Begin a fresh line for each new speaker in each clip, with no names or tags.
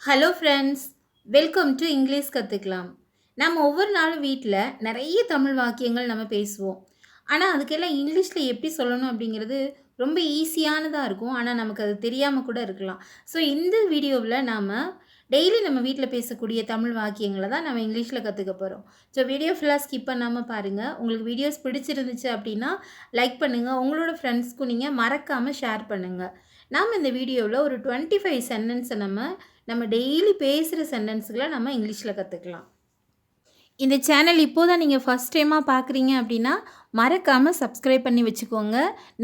Hello friends, welcome to English கற்றுக்கலாம். நம்ம ஒவ்வொரு நாளும் வீட்டில் நிறைய தமிழ் வாக்கியங்கள் நம்ம பேசுவோம். ஆனால் அதுக்கெல்லாம் இங்கிலீஷில் எப்படி சொல்லணும் அப்படிங்கிறது ரொம்ப ஈஸியானதாக இருக்கும். ஆனால் நமக்கு அது தெரியாமல் கூட இருக்கலாம். ஸோ இந்த வீடியோவில் நாம் டெய்லி நம்ம வீட்டில் பேசக்கூடிய தமிழ் வாக்கியங்களை தான் நம்ம இங்கிலீஷில் கற்றுக்க போகிறோம். ஸோ வீடியோ ஃபுல்லாக ஸ்கிப் பண்ணாமல் பாருங்கள். உங்களுக்கு வீடியோஸ் பிடிச்சிருந்துச்சு அப்படின்னா லைக் பண்ணுங்கள். உங்களோட ஃப்ரெண்ட்ஸ்க்கும் நீங்கள் மறக்காமல் ஷேர் பண்ணுங்கள். நாம் இந்த வீடியோவில் ஒரு 25 சென்டென்ஸை நம்ம டெய்லி பேசுகிற சென்டென்ஸுகளை நம்ம இங்கிலீஷில் கற்றுக்கலாம். இந்த சேனல் இப்போது தான் நீங்கள் ஃபஸ்ட் டைமாக பார்க்குறீங்க அப்படின்னா மறக்காமல் சப்ஸ்கிரைப் பண்ணி வச்சுக்கோங்க.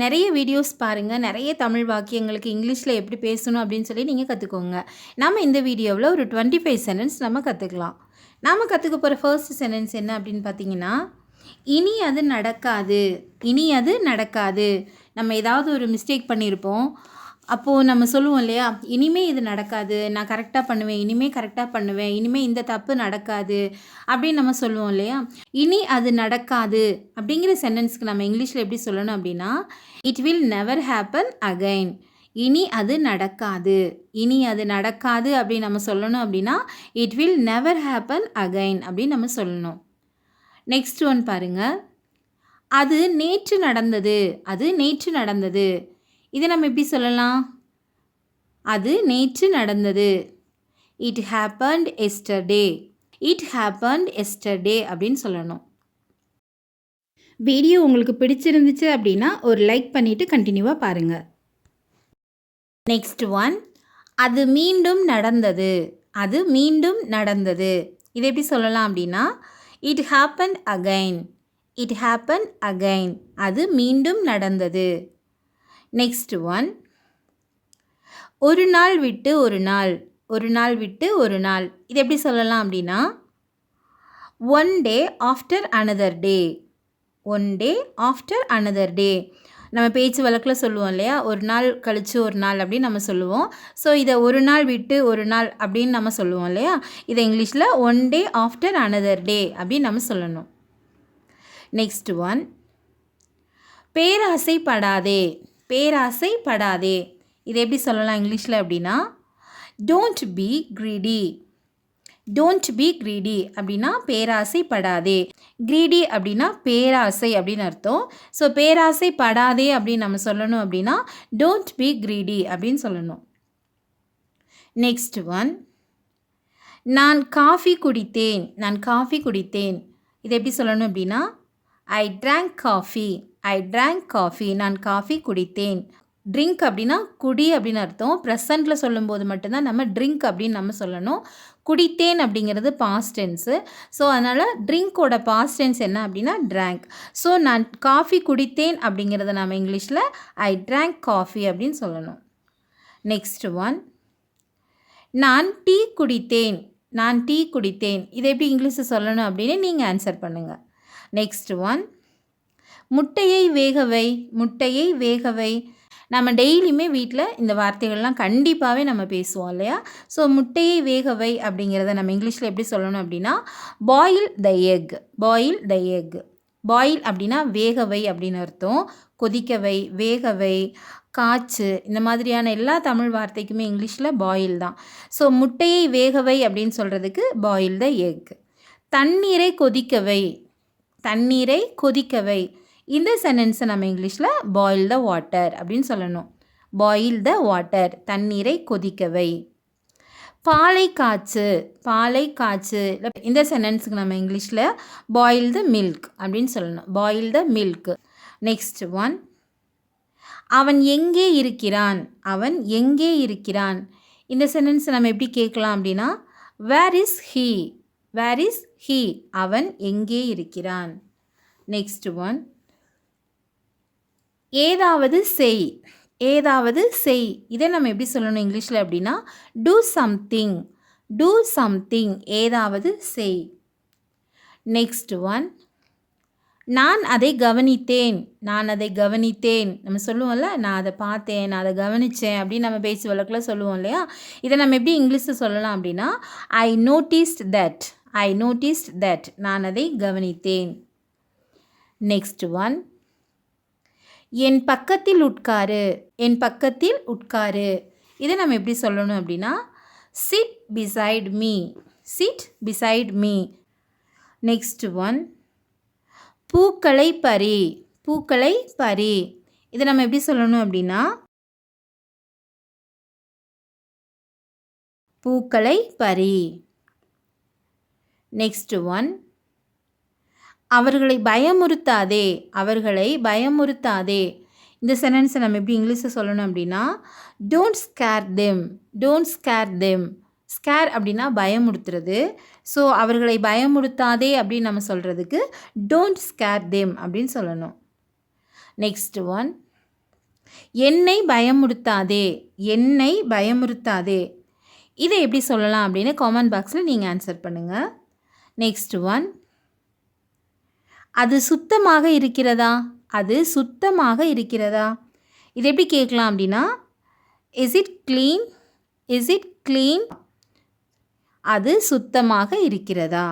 நிறைய வீடியோஸ் பாருங்கள். நிறைய தமிழ் வாக்கியங்களுக்கு இங்கிலீஷில் எப்படி பேசணும் அப்படின்னு சொல்லி நீங்கள் கற்றுக்கோங்க. நம்ம இந்த வீடியோவில் ஒரு 25 சென்டென்ஸ் நம்ம கற்றுக்கலாம். நாம் கற்றுக்க போகிற ஃபர்ஸ்ட் சென்டென்ஸ் என்ன அப்படின்னு பார்த்தீங்கன்னா, இனி அது நடக்காது. இனி அது நடக்காது. நம்ம ஏதாவது ஒரு மிஸ்டேக் பண்ணியிருப்போம். அப்போது நம்ம சொல்லுவோம் இல்லையா, இனிமேல் இது நடக்காது, நான் கரெக்டாக பண்ணுவேன், இனிமேல் கரெக்டாக பண்ணுவேன், இனிமேல் இந்த தப்பு நடக்காது அப்படின்னு நம்ம சொல்லுவோம் இல்லையா. இனி அது நடக்காது அப்படிங்கிற சென்டென்ஸ்க்கு நம்ம இங்கிலீஷில் எப்படி சொல்லணும் அப்படின்னா, it will never happen again. இனி அது நடக்காது. இனி அது நடக்காது அப்படின்னு நம்ம சொல்லணும் அப்படின்னா, it will never happen again அப்படின்னு நம்ம சொல்லணும். நெக்ஸ்ட் ஒன் பாருங்கள். அது நேற்று நடந்தது. அது நேற்று நடந்தது. இதை நம்ம எப்படி சொல்லலாம்? அது நேற்று நடந்தது. It happened yesterday. It happened yesterday அப்படின்னு சொல்லணும். வீடியோ உங்களுக்கு பிடிச்சிருந்துச்சு அப்படின்னா ஒரு லைக் பண்ணிவிட்டு கண்டினியூவாக பாருங்கள். நெக்ஸ்ட் ஒன், அது மீண்டும் நடந்தது. அது மீண்டும் நடந்தது. இதை எப்படி சொல்லலாம் அப்படின்னா, it happened again. It happen again. அது மீண்டும் நடந்தது. நெக்ஸ்ட் ஒன், ஒரு நாள் விட்டு ஒரு நாள். ஒரு நாள் விட்டு ஒரு நாள். இது எப்படி சொல்லலாம் அப்படின்னா, ஒன் டே ஆஃப்டர் அனதர் டே. ஒன் டே ஆஃப்டர் அனதர் டே. நம்ம பேச்சு வழக்கில் சொல்லுவோம் இல்லையா, ஒரு நாள் கழித்து ஒரு நாள் அப்படின்னு நம்ம சொல்லுவோம். ஸோ இதை ஒரு நாள் விட்டு ஒரு நாள் அப்படின்னு நம்ம சொல்லுவோம் இல்லையா, இதை இங்கிலீஷில் one day after another day அப்படின்னு நம்ம சொல்லணும். நெக்ஸ்ட் ஒன், பேராசைப்படாதே. பேராசைப்படாதே. இதை எப்படி சொல்லலாம் இங்கிலீஷில் அப்படின்னா, don't be greedy. Don't be greedy அப்படின்னா பேராசைப்படாதே. க்ரீடி அப்படின்னா பேராசை அப்படின்னு அர்த்தம். ஸோ பேராசைப்படாதே அப்படின்னு நம்ம சொல்லணும் அப்படின்னா டோன்ட் பி க்ரீடி அப்படின்னு சொல்லணும். நெக்ஸ்ட் ஒன், நான் காஃபி குடித்தேன். நான் காஃபி குடித்தேன். இதை எப்படி சொல்லணும் அப்படின்னா, ஐ ட்ராங்க் காஃபி. ஐ ட்ராங்க் காஃபி. நான் காஃபி குடித்தேன். ட்ரிங்க் அப்படின்னா குடி அப்படின்னு அர்த்தம். ப்ரெசண்ட்டில் சொல்லும்போது மட்டும்தான் நம்ம ட்ரிங்க் அப்படின்னு நம்ம சொல்லணும். குடித்தேன் அப்படிங்கிறது பாஸ்ட் டென்ஸு. ஸோ அதனால் ட்ரிங்க்கோட பாஸ்ட் டென்ஸ் என்ன அப்படின்னா ட்ராங்க். ஸோ நான் காஃபி குடித்தேன் அப்படிங்கிறத நம்ம இங்கிலீஷில் ஐ ட்ராங்க் காஃபி அப்படின்னு சொல்லணும். நெக்ஸ்ட் ஒன், நான் டீ குடித்தேன். நான் டீ குடித்தேன். இதை எப்படி இங்கிலீஷில் சொல்லணும் அப்படின்னு நீங்கள் ஆன்சர் பண்ணுங்கள். நெக்ஸ்ட் ஒன், முட்டையை வேகவை. முட்டையை வேகவை. நம்ம டெய்லியுமே வீட்டில் இந்த வார்த்தைகள்லாம் கண்டிப்பாகவே நம்ம பேசுவோம் இல்லையா. ஸோ முட்டையை வேகவை அப்படிங்கிறத நம்ம இங்கிலீஷில் எப்படி சொல்லணும் அப்படின்னா, boil the egg. Boil the egg. Boil அப்படின்னா வேகவை அப்படின்னு அர்த்தம். கொதிக்கவை, வேகவை, காய்ச்சு, இந்த மாதிரியான எல்லா தமிழ் வார்த்தைக்குமே இங்கிலீஷில் பாயில் தான். ஸோ முட்டையை வேகவை அப்படின்னு சொல்கிறதுக்கு பாயில் த எக். தண்ணீரை கொதிக்கவை. தண்ணீரை கொதிக்கவை. இந்த சென்டென்ஸை நம்ம இங்கிலீஷில் பாயில் த வாட்டர் அப்படின்னு சொல்லணும். Boil the water. தண்ணீரை கொதிக்கவை. பாலை காய்ச்சு. பாலை காய்ச்சு. இந்த சென்டென்ஸுக்கு நம்ம இங்கிலீஷில் பாயில் த மில்க் அப்படின்னு சொல்லணும். Boil the milk. Next one, அவன் எங்கே இருக்கிறான். அவன் எங்கே இருக்கிறான். இந்த சென்டென்ஸை நம்ம எப்படி கேட்கலாம் அப்படின்னா, where is he. Where is he. அவன் எங்கே இருக்கிறான். நெக்ஸ்ட் ஒன், ஏதாவது செய். ஏதாவது செய். இதை நம்ம எப்படி சொல்லணும் இங்கிலீஷில் அப்படின்னா, டூ சம்திங். Do something. ஏதாவது செய். நெக்ஸ்ட் ஒன், நான் அதை கவனித்தேன். நான் அதை கவனித்தேன். நம்ம சொல்லுவோம்ல, நான் அதை பார்த்தேன், நான் அதை கவனித்தேன் அப்படின்னு நம்ம பேச்சு வழக்கில் சொல்லுவோம் இல்லையா. இதை நம்ம எப்படி இங்கிலீஷில் சொல்லலாம் அப்படின்னா, I noticed that. I noticed that. நான் அதை கவனித்தேன். நெக்ஸ்ட் ஒன், என் பக்கத்தில் உட்காரு. என் பக்கத்தில் உட்காரு. இதை நம்ம எப்படி சொல்லணும் அப்படின்னா, Sit beside me. Sit beside me. Next one. பூக்களை பறி. பூக்களை பறி. இதை நம்ம எப்படி சொல்லணும் அப்படின்னா பூக்களை பறி. Next one. அவர்களை பயமுறுத்தாதே. அவர்களை பயமுறுத்தாதே. இந்த சென்டென்ஸை நம்ம எப்படி இங்கிலீஷில் சொல்லணும் அப்படின்னா don't scare them. Don't scare them. Scare அப்படின்னா பயமுறுத்துறது. ஸோ அவர்களை பயமுறுத்தாதே அப்படின்னு நம்ம சொல்கிறதுக்கு டோன்ட் ஸ்கேர் தெம் அப்படின்னு சொல்லணும். Next one. என்னை பயமுறுத்தாதே. என்னை பயமுறுத்தாதே. இதை எப்படி சொல்லலாம் அப்படின்னு காமெண்ட் பாக்ஸில் நீங்கள் ஆன்சர் பண்ணுங்கள். Next one. அது சுத்தமாக இருக்கிறதா. அது சுத்தமாக இருக்கிறதா. இது எப்படி கேட்கலாம் அப்படின்னா is it clean. Is it clean. அது சுத்தமாக இருக்கிறதா.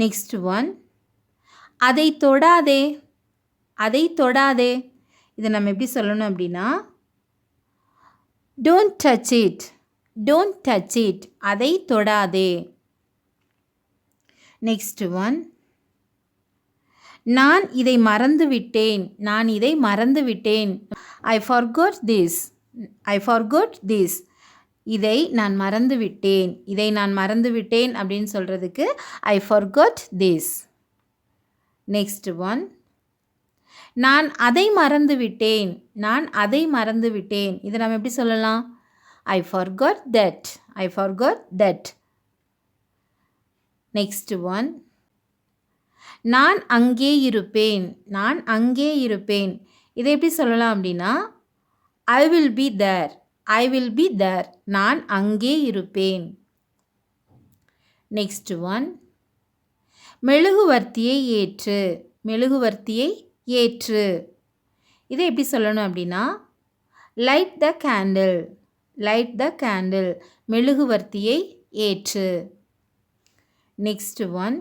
Next one. அதை தொடாதே. அதை தொடாதே. இதை நம்ம எப்படி சொல்லணும் அப்படின்னா don't touch it. Don't touch it. அதை தொடாதே. Next one. நான் இதை மறந்து விட்டேன். நான் இதை மறந்து விட்டேன். I forgot this. I forgot this. இதை நான் மறந்து விட்டேன். இதை நான் மறந்து விட்டேன் அப்படின்னு சொல்கிறதுக்கு ஐ ஃபார்காட் திஸ். Next one. நான் அதை மறந்து விட்டேன். நான் அதை மறந்து விட்டேன். இதை நம்ம எப்படி சொல்லலாம் I forgot that. I forgot that. Next one. நான் அங்கே இருப்பேன். நான் அங்கே இருப்பேன். இதை எப்படி சொல்லலாம் அப்படின்னா I will be there. I will be there. நான் அங்கே இருப்பேன். Next one. மெழுகுவர்த்தியை ஏற்று. மெழுகுவர்த்தியை ஏற்று. இதை எப்படி சொல்லணும் அப்படின்னா light the candle. Light the candle. மெழுகுவர்த்தியை ஏற்று. Next one.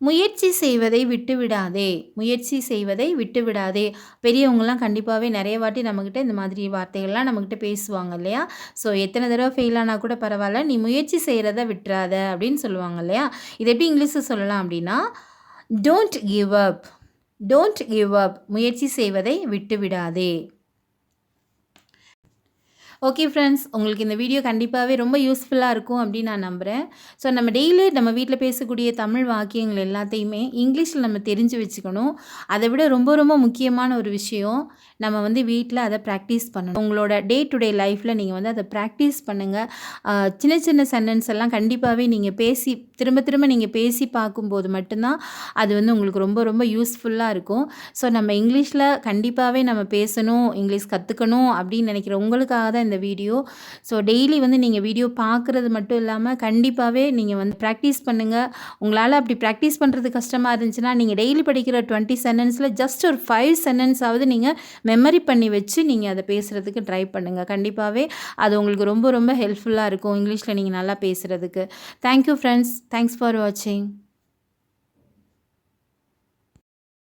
முயற்சி செய்வதை விட்டுவிடாதே. முயற்சி செய்வதை விட்டுவிடாதே. பெரியவங்களாம் கண்டிப்பாகவே நிறைய வாட்டி நம்மக்கிட்ட இந்த மாதிரி வார்த்தைகள்லாம் நம்மக்கிட்ட பேசுவாங்க இல்லையா. ஸோ எத்தனை தடவை ஃபெயில் ஆனால் கூட பரவாயில்ல, நீ முயற்சி செய்கிறத விட்டுறாத அப்படின்னு சொல்லுவாங்க இல்லையா. இதை எப்படி இங்கிலீஷில் சொல்லலாம் அப்படின்னா don't give up. Don't give up. முயற்சி செய்வதை விட்டுவிடாதே. ஓகே ஃப்ரெண்ட்ஸ், உங்களுக்கு இந்த வீடியோ கண்டிப்பாகவே ரொம்ப யூஸ்ஃபுல்லாக இருக்கும் அப்படின்னு நான் நம்புகிறேன். ஸோ நம்ம டெய்லி நம்ம வீட்டில் பேசக்கூடிய தமிழ் வாக்கியங்கள் எல்லாத்தையுமே இங்கிலீஷில் நம்ம தெரிஞ்சு வச்சுக்கணும். அதை விட ரொம்ப ரொம்ப முக்கியமான ஒரு விஷயம் நம்ம வந்து வீட்டில் அதை ப்ராக்டிஸ் பண்ணணும். உங்களோட டே டு டே லைஃப்பில் நீங்கள் வந்து அதை ப்ராக்டிஸ் பண்ணுங்கள். சின்ன சின்ன சென்டென்ஸ் எல்லாம் கண்டிப்பாகவே நீங்கள் பேசி திரும்ப திரும்ப நீங்கள் பேசி பார்க்கும்போது மட்டும்தான் அது வந்து உங்களுக்கு ரொம்ப ரொம்ப யூஸ்ஃபுல்லாக இருக்கும். ஸோ நம்ம இங்கிலீஷில் கண்டிப்பாகவே நம்ம பேசணும், இங்கிலீஷ் கற்றுக்கணும் அப்படின்னு நினைக்கிற உங்களுக்காக தான் இந்த வீடியோ. ஸோ டெய்லி வந்து நீங்கள் வீடியோ பார்க்குறது மட்டும் இல்லாமல் கண்டிப்பாகவே நீங்கள் வந்து ப்ராக்டிஸ் பண்ணுங்கள். உங்களால் அப்படி ப்ராக்டிஸ் பண்ணுறது கஷ்டமாக இருந்துச்சுன்னா நீங்கள் டெய்லி படிக்கிற 20 சென்டென்ஸில் ஜஸ்ட் ஒரு 5 சென்டென்ஸாவது நீங்கள் மெமரி பண்ணி வச்சு நீங்கள் அதை பேசுகிறதுக்கு ட்ரை பண்ணுங்கள். கண்டிப்பாகவே அது உங்களுக்கு ரொம்ப ரொம்ப ஹெல்ப்ஃபுல்லாக இருக்கும் இங்கிலீஷில் நீங்கள் நல்லா பேசுகிறதுக்கு. Thank you friends. தேங்க்ஸ் ஃபார் வாட்சிங்.